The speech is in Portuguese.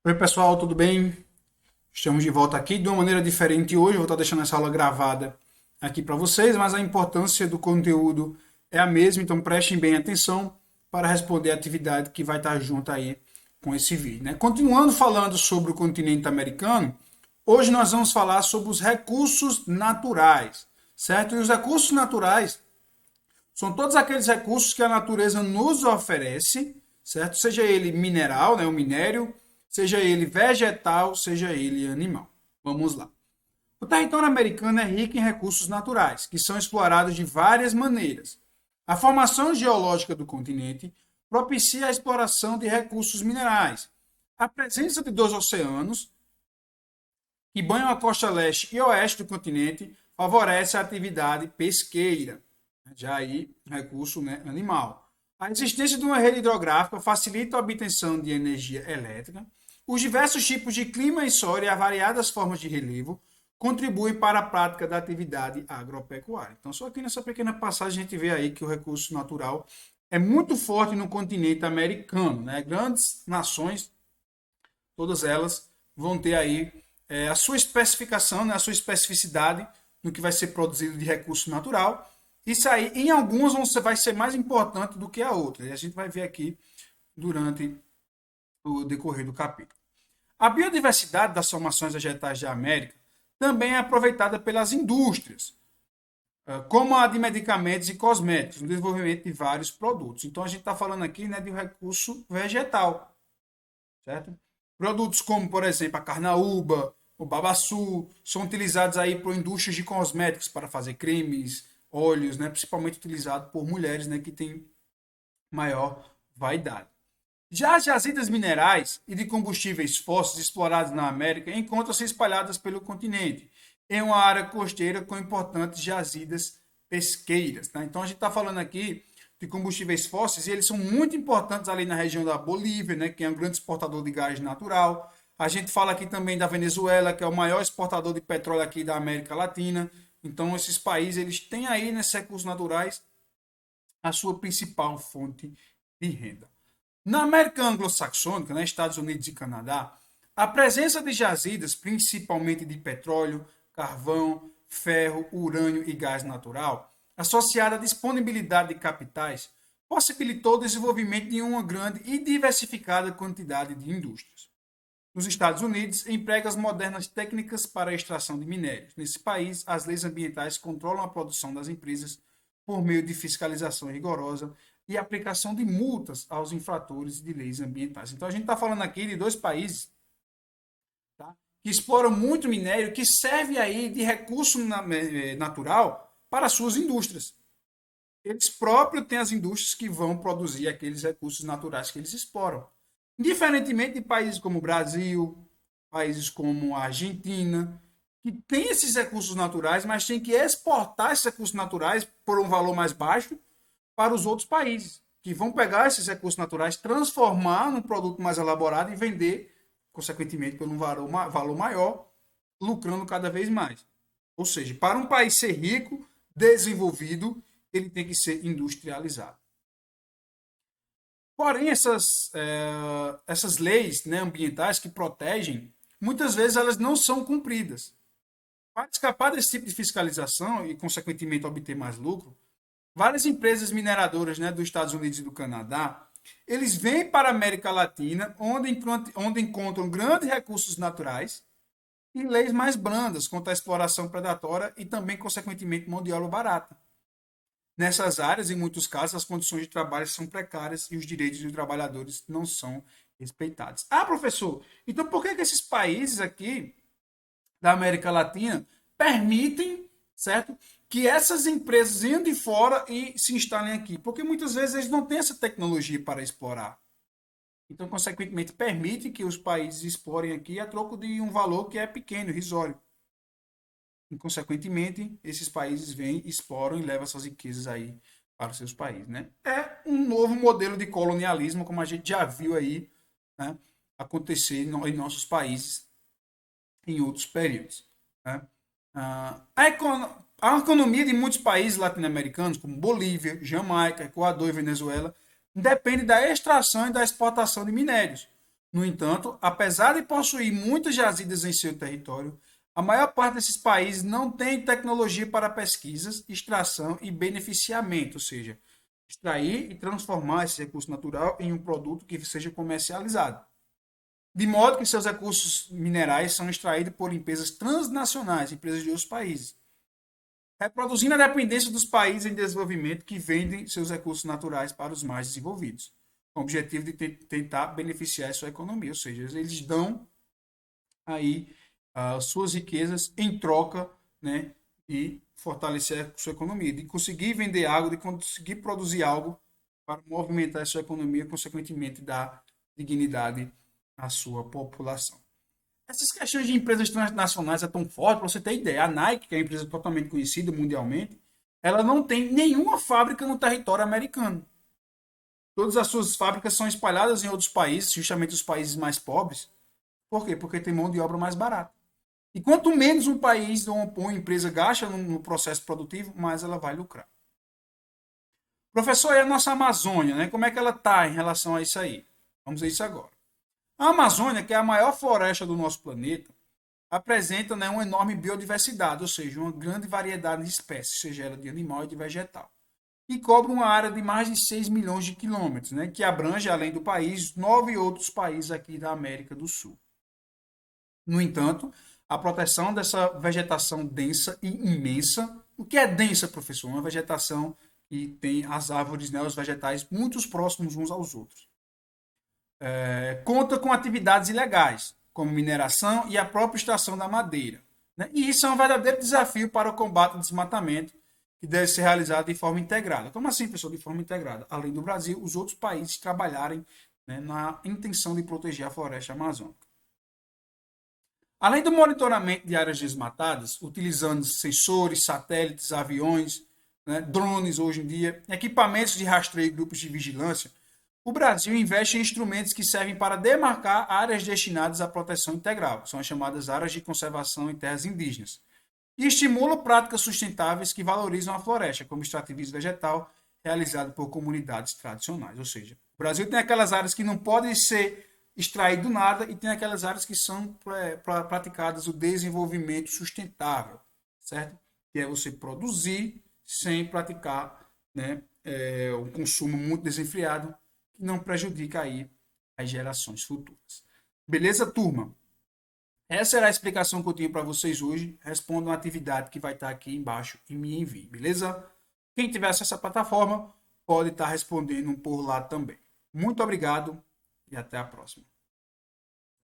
Oi, pessoal, tudo bem? Estamos de volta aqui de uma maneira diferente hoje. Eu vou estar deixando essa aula gravada aqui para vocês, mas a importância do conteúdo é a mesma, então prestem bem atenção para responder a atividade que vai estar junto aí com esse vídeo, né? Continuando falando sobre o continente americano, hoje nós vamos falar sobre os recursos naturais, certo? E os recursos naturais são todos aqueles recursos que a natureza nos oferece, certo? Seja ele mineral, né, o minério, seja ele vegetal, seja ele animal. Vamos lá. O território americano é rico em recursos naturais, que são explorados de várias maneiras. A formação geológica do continente propicia a exploração de recursos minerais. A presença de dois oceanos, que banham a costa leste e oeste do continente, favorece a atividade pesqueira, já aí recurso, né, animal. A existência de uma rede hidrográfica facilita a obtenção de energia elétrica. Os diversos tipos de clima e solo e as variadas formas de relevo contribuem para a prática da atividade agropecuária. Então, só aqui nessa pequena passagem a gente vê aí que o recurso natural é muito forte no continente americano, né? Grandes nações, todas elas vão ter aí a sua especificação, né, a sua especificidade no que vai ser produzido de recurso natural. Isso aí, em algumas, vai ser mais importante do que a outra. E a gente vai ver aqui durante o decorrer do capítulo. A biodiversidade das formações vegetais da América também é aproveitada pelas indústrias, como a de medicamentos e cosméticos, no desenvolvimento de vários produtos. Então, a gente está falando aqui, né, de um recurso vegetal, certo? Produtos como, por exemplo, a carnaúba, o babaçu, são utilizados aí por indústrias de cosméticos para fazer cremes, óleos, né, principalmente utilizado por mulheres, né, que têm maior vaidade. Já as jazidas minerais e de combustíveis fósseis exploradas na América encontram-se espalhadas pelo continente, em uma área costeira com importantes jazidas pesqueiras. Tá? Então a gente está falando aqui de combustíveis fósseis e eles são muito importantes ali na região da Bolívia, né, que é um grande exportador de gás natural. A gente fala aqui também da Venezuela, que é o maior exportador de petróleo aqui da América Latina. Então esses países eles têm aí nesses recursos naturais a sua principal fonte de renda. Na América anglo-saxônica, nos Estados Unidos e Canadá, a presença de jazidas, principalmente de petróleo, carvão, ferro, urânio e gás natural, associada à disponibilidade de capitais, possibilitou o desenvolvimento de uma grande e diversificada quantidade de indústrias. Nos Estados Unidos, emprega as modernas técnicas para a extração de minérios. Nesse país, as leis ambientais controlam a produção das empresas por meio de fiscalização rigorosa e aplicação de multas aos infratores de leis ambientais. Então, a gente está falando aqui de dois países, tá, que exploram muito minério, que serve aí de recurso natural para suas indústrias. Eles próprios têm as indústrias que vão produzir aqueles recursos naturais que eles exploram. Diferentemente de países como o Brasil, países como a Argentina, que têm esses recursos naturais, mas têm que exportar esses recursos naturais por um valor mais baixo para os outros países, que vão pegar esses recursos naturais, transformar num produto mais elaborado e vender, consequentemente, por um valor maior, lucrando cada vez mais. Ou seja, para um país ser rico, desenvolvido, ele tem que ser industrializado. Porém, essas leis, né, ambientais que protegem, muitas vezes elas não são cumpridas. Para escapar desse tipo de fiscalização e, consequentemente, obter mais lucro, várias empresas mineradoras, né, dos Estados Unidos e do Canadá, eles vêm para a América Latina, onde encontram grandes recursos naturais e leis mais brandas contra a exploração predatória e também, consequentemente, mão de obra barata. Nessas áreas, em muitos casos, as condições de trabalho são precárias e os direitos dos trabalhadores não são respeitados. Ah, professor, então por que esses países aqui da América Latina permitem, certo, que essas empresas venham de fora e se instalem aqui? Porque muitas vezes eles não têm essa tecnologia para explorar. Então, consequentemente, permite que os países explorem aqui a troco de um valor que é pequeno, irrisório. E, consequentemente, esses países vêm, exploram e levam essas riquezas aí para os seus países, né? É um novo modelo de colonialismo, como a gente já viu aí, né, acontecer em nossos países em outros períodos, né? A economia de muitos países latino-americanos, como Bolívia, Jamaica, Equador e Venezuela, depende da extração e da exportação de minérios. No entanto, apesar de possuir muitas jazidas em seu território, a maior parte desses países não tem tecnologia para pesquisas, extração e beneficiamento, ou seja, extrair e transformar esse recurso natural em um produto que seja comercializado. De modo que seus recursos minerais são extraídos por empresas transnacionais, empresas de outros países, reproduzindo a dependência dos países em desenvolvimento que vendem seus recursos naturais para os mais desenvolvidos, com o objetivo de tentar beneficiar a sua economia, ou seja, eles dão aí suas riquezas em troca, né, de fortalecer a sua economia, de conseguir vender algo, de conseguir produzir algo para movimentar a sua economia, consequentemente dar dignidade à sua população. Essas questões de empresas transnacionais é tão forte, para você ter ideia, a Nike, que é uma empresa totalmente conhecida mundialmente, ela não tem nenhuma fábrica no território americano. Todas as suas fábricas são espalhadas em outros países, justamente os países mais pobres. Por quê? Porque tem mão de obra mais barata. E quanto menos um país ou uma empresa gasta no processo produtivo, mais ela vai lucrar. Professor, e a nossa Amazônia, né? Como é que ela está em relação a isso aí? Vamos ver isso agora. A Amazônia, que é a maior floresta do nosso planeta, apresenta, né, uma enorme biodiversidade, ou seja, uma grande variedade de espécies, seja ela de animal e de vegetal. E cobre uma área de mais de 6 milhões de quilômetros, né, que abrange, além do país, 9 outros países aqui da América do Sul. No entanto, a proteção dessa vegetação densa e imensa. O que é densa, professor? Uma vegetação que tem as árvores, né, os vegetais, muito próximos uns aos outros. Conta com atividades ilegais, como mineração e a própria extração da madeira. Né? E isso é um verdadeiro desafio para o combate ao desmatamento, que deve ser realizado de forma integrada. Como assim, professor? De forma integrada. Além do Brasil, os outros países trabalharem, né, na intenção de proteger a floresta amazônica. Além do monitoramento de áreas desmatadas, utilizando sensores, satélites, aviões, né, drones hoje em dia, equipamentos de rastreio e grupos de vigilância, o Brasil investe em instrumentos que servem para demarcar áreas destinadas à proteção integral, são as chamadas áreas de conservação em terras indígenas, e estimula práticas sustentáveis que valorizam a floresta, como extrativismo vegetal realizado por comunidades tradicionais. Ou seja, o Brasil tem aquelas áreas que não podem ser extraídas do nada e tem aquelas áreas que são praticadas o desenvolvimento sustentável, certo? Que é você produzir sem praticar, né, um consumo muito desenfreado que não prejudica aí as gerações futuras. Beleza, turma? Essa era a explicação que eu tinha para vocês hoje. Respondam a atividade que vai estar aqui embaixo e me envie, beleza? Quem tiver acesso à plataforma pode estar respondendo por lá também. Muito obrigado e até a próxima.